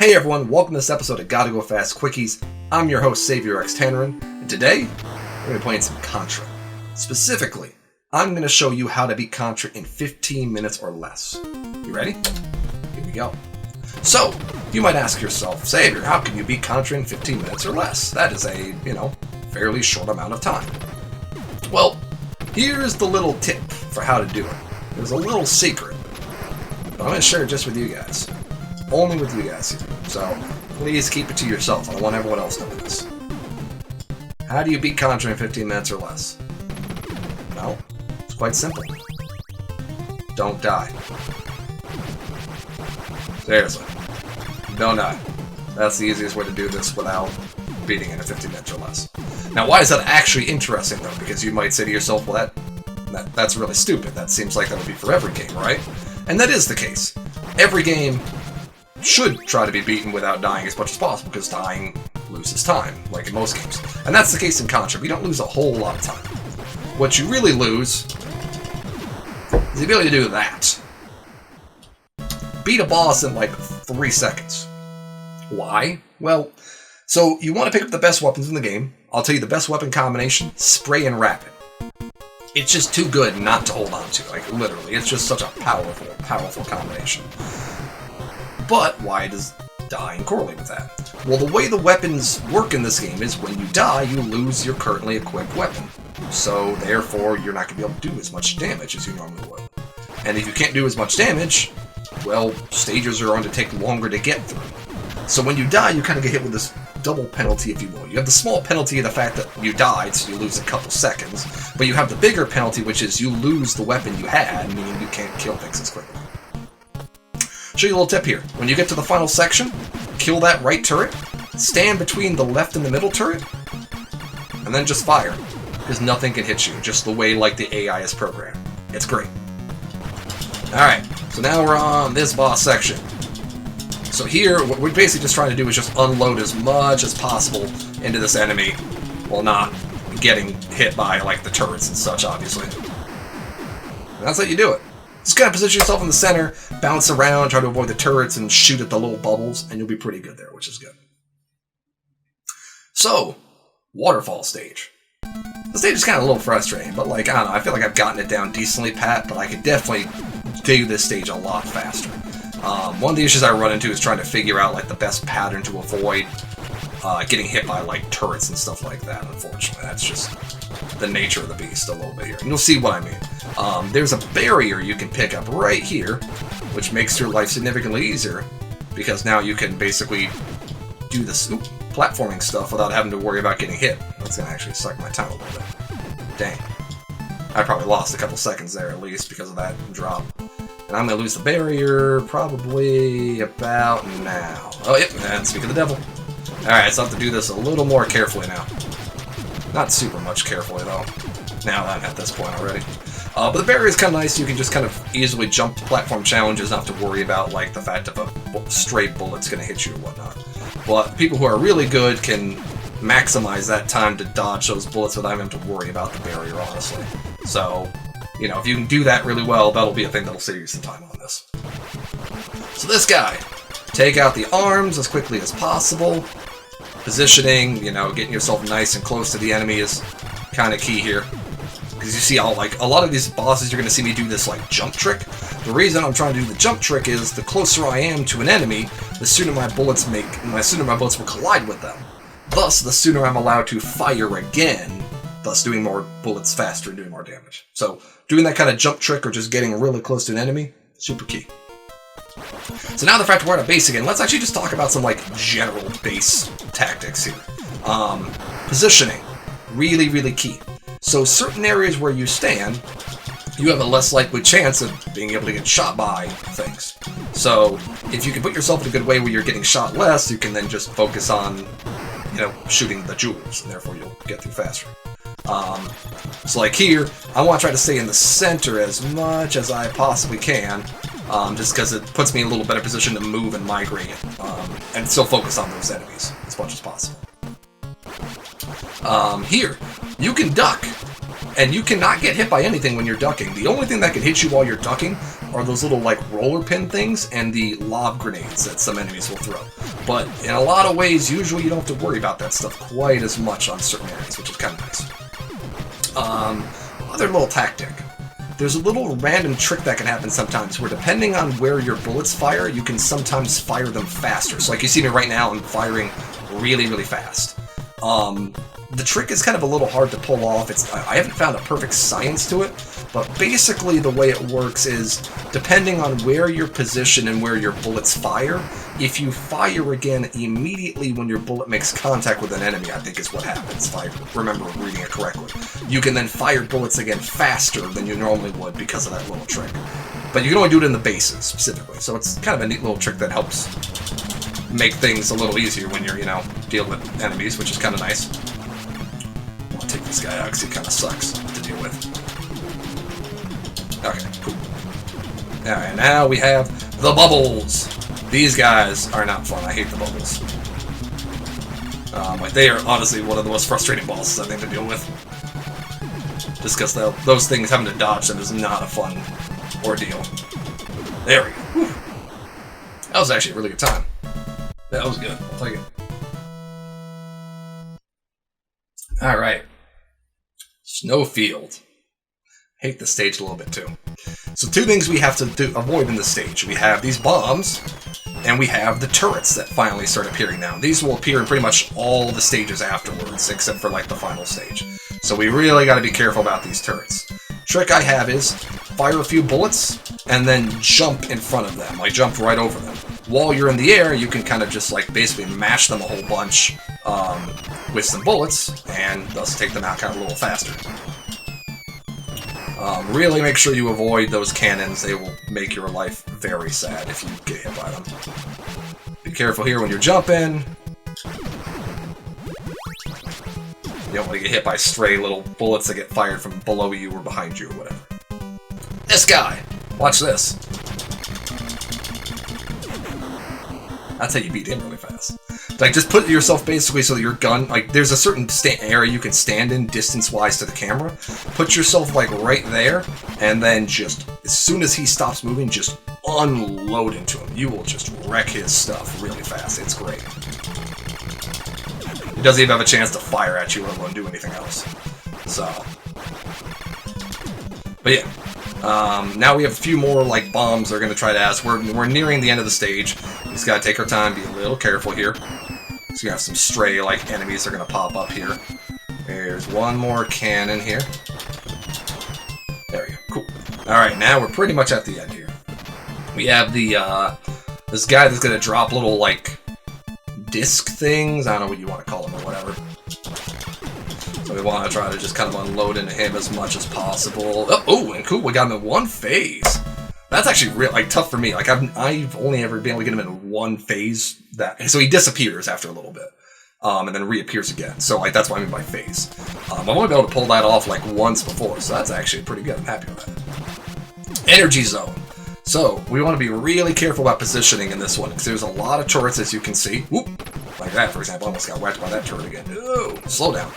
Hey everyone, welcome to this episode of Gotta Go Fast Quickies. I'm your host, Savior X Tannerin, and today, we're going to be playing some Contra. Specifically, I'm going to show you how to beat Contra in 15 minutes or less. You ready? Here we go. So, you might ask yourself, Savior, how can you beat Contra in 15 minutes or less? That is a, fairly short amount of time. Well, here's the little tip for how to do it. There's a little secret, but I'm going to share it just with you guys. Only with you guys here. So, please keep it to yourself. I don't want everyone else knowing this. How do you beat Contra in 15 minutes or less? Well, it's quite simple. Don't die. Seriously. Don't die. That's the easiest way to do this without beating it in 15 minutes or less. Now, why is that actually interesting, though? Because you might say to yourself, well, that's really stupid. That seems like that would be for every game, right? And that is the case. Every game should try to be beaten without dying as much as possible, because dying loses time, like in most games. And that's the case in Contra. We don't lose a whole lot of time. What you really lose is the ability to do that. Beat a boss in like 3 seconds. Why? Well, so you want to pick up the best weapons in the game. I'll tell you the best weapon combination, Spray and Rapid. It's just too good not to hold on to, like literally. It's just such a powerful combination. But why does dying correlate with that? Well, the way the weapons work in this game is when you die, you lose your currently equipped weapon. So, therefore, you're not going to be able to do as much damage as you normally would. And if you can't do as much damage, well, stages are going to take longer to get through. So when you die, you kind of get hit with this double penalty, if you will. You have the small penalty of the fact that you died, so you lose a couple seconds. But you have the bigger penalty, which is you lose the weapon you had, meaning you can't kill things as quickly. Show you a little tip here. When you get to the final section, kill that right turret, stand between the left and the middle turret, and then just fire. Because nothing can hit you, just the way like the AI is programmed. It's great. Alright, so now we're on this boss section. So here, what we're basically just trying to do is just unload as much as possible into this enemy, while not getting hit by like the turrets and such, obviously. And that's how you do it. Just kind of position yourself in the center, bounce around, try to avoid the turrets, and shoot at the little bubbles, and you'll be pretty good there, which is good. So, waterfall stage. The stage is kind of a little frustrating, but like, I don't know, I feel like I've gotten it down decently pat, but I could definitely do this stage a lot faster. One of the issues I run into is trying to figure out like the best pattern to avoid getting hit by like turrets and stuff like that, unfortunately. That's just the nature of the beast a little bit here. And you'll see what I mean. There's a barrier you can pick up right here, which makes your life significantly easier, because now you can basically do this platforming stuff without having to worry about getting hit. That's going to actually suck my time a little bit. Dang. I probably lost a couple seconds there at least because of that drop. And I'm going to lose the barrier probably about now. Oh, yep, and speak of the devil. Alright, so I have to do this a little more carefully now. Not super much carefully, though. Now that I'm at this point already. But the barrier is kind of nice. You can just kind of easily jump platform challenges, not have to worry about like the fact of a stray bullet's going to hit you or whatnot. But people who are really good can maximize that time to dodge those bullets without having to worry about the barrier, honestly. So, if you can do that really well, that'll be a thing that'll save you some time on this. So this guy, take out the arms as quickly as possible. Positioning, getting yourself nice and close to the enemy is kind of key here. Because you see, a lot of these bosses, you're going to see me do this, jump trick. The reason I'm trying to do the jump trick is the closer I am to an enemy, the sooner my bullets will collide with them. Thus, the sooner I'm allowed to fire again, thus doing more bullets faster and doing more damage. So, doing that kind of jump trick or just getting really close to an enemy, super key. So now the fact we're at a base again, let's actually just talk about some, general base tactics here. Positioning. Really, really key. So certain areas where you stand, you have a less likely chance of being able to get shot by things. So if you can put yourself in a good way where you're getting shot less, you can then just focus on, shooting the jewels, and therefore you'll get through faster. So like here, I want to try to stay in the center as much as I possibly can, just because it puts me in a little better position to move and migrate, and still focus on those enemies as much as possible. Here, you can duck And you cannot get hit by anything when you're ducking. The only thing that can hit you while you're ducking are those little, like, roller pin things and the lob grenades that some enemies will throw. But in a lot of ways, usually you don't have to worry about that stuff quite as much on certain areas, which is kind of nice. Other little tactic. There's a little random trick that can happen sometimes where depending on where your bullets fire, you can sometimes fire them faster. So like you see me right now, I'm firing really, really fast. The trick is kind of a little hard to pull off. I haven't found a perfect science to it, but basically the way it works is depending on where your position and where your bullets fire, if you fire again immediately when your bullet makes contact with an enemy, I think is what happens, if I remember reading it correctly. You can then fire bullets again faster than you normally would because of that little trick. But you can only do it in the bases, specifically, so it's kind of a neat little trick that helps make things a little easier when you're, you know, dealing with enemies, which is kind of nice. I'll take this guy out because he kind of sucks to deal with. Okay, cool. Alright, now we have the bubbles. These guys are not fun. I hate the bubbles. Like, they are honestly one of the most frustrating bosses, I think, to deal with. Just because those things, having to dodge them is not a fun ordeal. There we go. Whew. That was actually a really good time. That was good. I'll take it. Alright. Snowfield. Hate the stage a little bit too. So two things we have to avoid in this stage. We have these bombs, and we have the turrets that finally start appearing now. These will appear in pretty much all the stages afterwards, except for like the final stage. So we really got to be careful about these turrets. Trick I have is fire a few bullets, and then jump in front of them. Like jump right over them. While you're in the air, you can kind of just like basically mash them a whole bunch with some bullets, and thus take them out kind of a little faster. Really make sure you avoid those cannons. They will make your life very sad if you get hit by them. Be careful here when you're jumping. You don't want to get hit by stray little bullets that get fired from below you or behind you or whatever. This guy! Watch this. That's how you beat him really fast. Like, just put yourself basically so that your gun, like, there's a certain area you can stand in distance-wise to the camera. Put yourself, like, right there, and then just, as soon as he stops moving, just unload into him. You will just wreck his stuff really fast. It's great. He doesn't even have a chance to fire at you, let alone do anything else. So. But yeah. Now we have a few more, like, bombs they're going to try to ask. We're nearing the end of the stage. We just got to take our time, be a little careful here. So you have some stray, like, enemies that are going to pop up here. There's one more cannon here. There we go. Cool. Alright, now we're pretty much at the end here. We have the, this guy that's going to drop little, like, disc things. I don't know what you want to call them or whatever. So we want to try to just kind of unload into him as much as possible. Oh, and cool, we got him in one phase. That's actually real, like, tough for me. Like, I've only ever been able to get him in one phase. So he disappears after a little bit, and then reappears again. So, like, that's what I mean by phase. I've only been able to pull that off, like, once before, so that's actually pretty good. I'm happy with that. Energy zone. So, we want to be really careful about positioning in this one, because there's a lot of turrets, as you can see. Whoop! Like that, for example. I almost got whacked by that turret again. Ooh, slow down.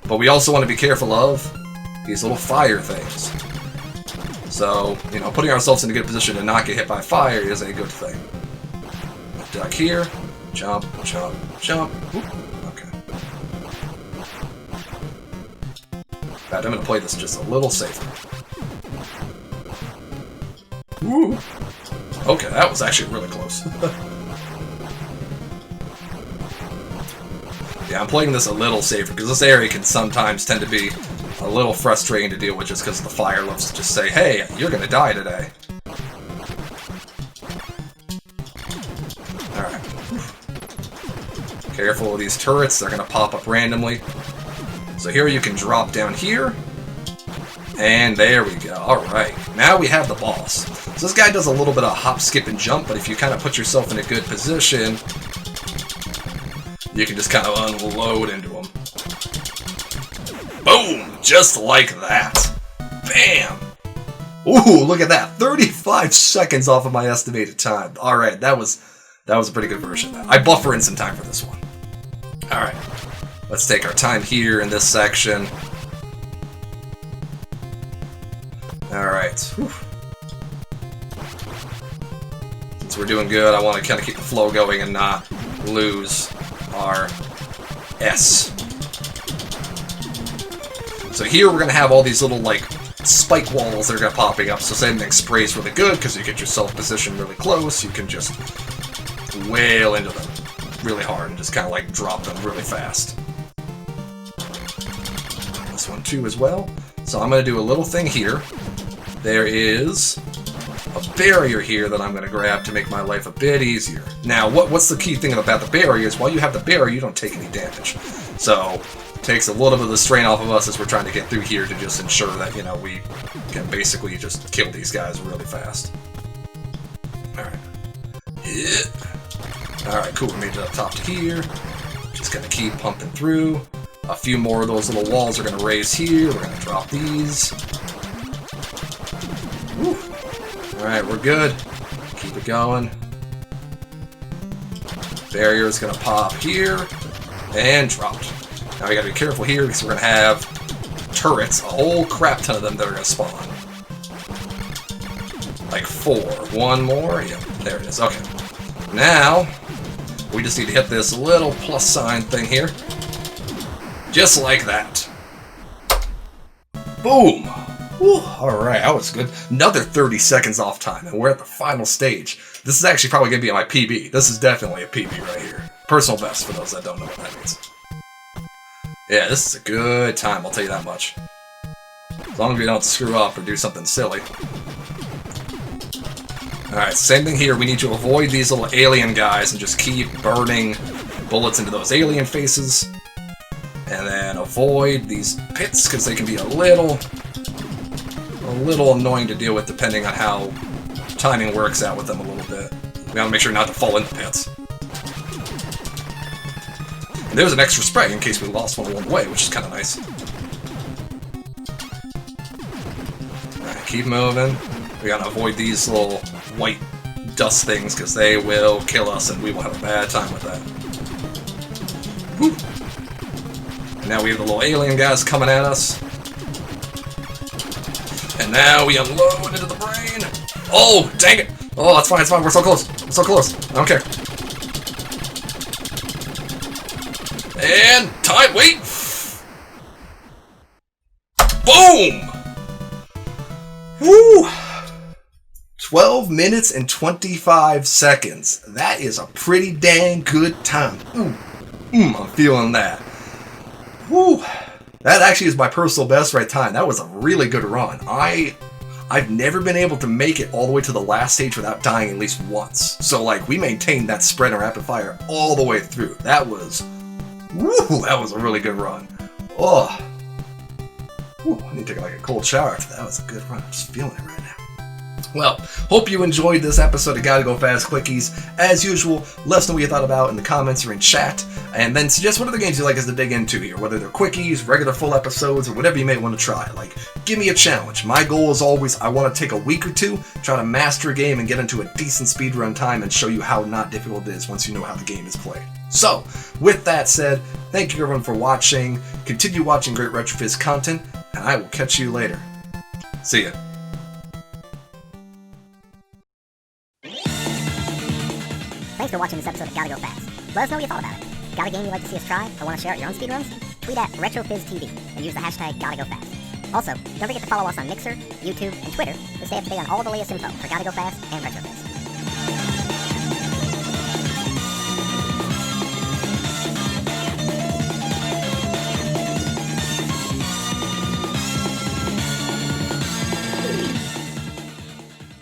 But we also want to be careful of these little fire things. So, you know, putting ourselves in a good position to not get hit by fire is a good thing. Duck here. Jump, jump, jump. Whoop. Okay. I'm going to play this just a little safer. Woo! Okay, that was actually really close. Yeah, I'm playing this a little safer, because this area can sometimes tend to be a little frustrating to deal with just because the fire loves to just say, hey, you're gonna die today. Alright. Careful with these turrets, they're gonna pop up randomly. So here you can drop down here. And there we go. Alright, now we have the boss. So this guy does a little bit of hop, skip, and jump, but if you kind of put yourself in a good position, you can just kind of unload into him. Boom! Just like that. Bam! Ooh, look at that. 35 seconds off of my estimated time. Alright, that was a pretty good version. I buffer in some time for this one. Alright. Let's take our time here in this section. Alright. Since we're doing good, I want to kind of keep the flow going and not lose our S. So here we're going to have all these little, like, spike walls that are going to popping up. So sending sprays really good because you get yourself positioned really close. You can just wail into them really hard and just kind of, like, drop them really fast. This one too as well. So I'm going to do a little thing here. There is a barrier here that I'm going to grab to make my life a bit easier. Now, what's the key thing about the barrier is while you have the barrier, you don't take any damage. So, it takes a little bit of the strain off of us as we're trying to get through here to just ensure that, you know, we can basically just kill these guys really fast. Alright. Alright, cool. We made it up top to here. Just going to keep pumping through. A few more of those little walls are going to raise here. We're going to drop these. Alright, we're good. Keep it going. Barrier's gonna pop here. And dropped. Now we gotta be careful here because we're gonna have turrets, a whole crap ton of them that are gonna spawn. Like 4. One more. Yep, there it is. Okay. Now, we just need to hit this little plus sign thing here. Just like that. Boom! Alright, that was good. Another 30 seconds off time, and we're at the final stage. This is actually probably going to be my PB. This is definitely a PB right here. Personal best, for those that don't know what that means. Yeah, this is a good time, I'll tell you that much. As long as we don't screw up or do something silly. Alright, same thing here. We need to avoid these little alien guys and just keep burning bullets into those alien faces. And then avoid these pits, because they can be a little annoying to deal with depending on how timing works out with them a little bit. We gotta make sure not to fall into pits. And there's an extra spray in case we lost one along the way, which is kind of nice. Alright, keep moving. We gotta avoid these little white dust things because they will kill us and we will have a bad time with that. Whew. And now we have the little alien guys coming at us. And now we unload into the brain. Oh, dang it! Oh, it's fine, it's fine. We're so close. We're so close. I don't care. And time. Wait. Boom! Woo! 12 minutes and 25 seconds. That is a pretty dang good time. I'm feeling that. Woo! That actually is my personal best right time. That was a really good run. I've never been able to make it all the way to the last stage without dying at least once. So, like, we maintained that spread and rapid fire all the way through. That was... Woo! That was a really good run. Oh. Whew, I need to take like a cold shower after that. That was a good run. I'm just feeling it right now. Well, hope you enjoyed this episode of Gotta Go Fast Quickies. As usual, let us know what you thought about in the comments or in chat, and then suggest what other games you'd like us to dig into here, whether they're quickies, regular full episodes, or whatever you may want to try. Like, give me a challenge. My goal is always, I want to take a week or two, try to master a game and get into a decent speedrun time and show you how not difficult it is once you know how the game is played. So, with that said, thank you everyone for watching, continue watching great RetroFizz content, and I will catch you later. See ya. Thanks for watching this episode of Gotta Go Fast. Let us know what you thought about it. Got a game you'd like to see us try, or want to share out your own speedruns? Tweet at RetroFizzTV and use the hashtag GottaGoFast. Also, don't forget to follow us on Mixer, YouTube, and Twitter to stay up to date on all the latest info for Gotta Go Fast and RetroFizz.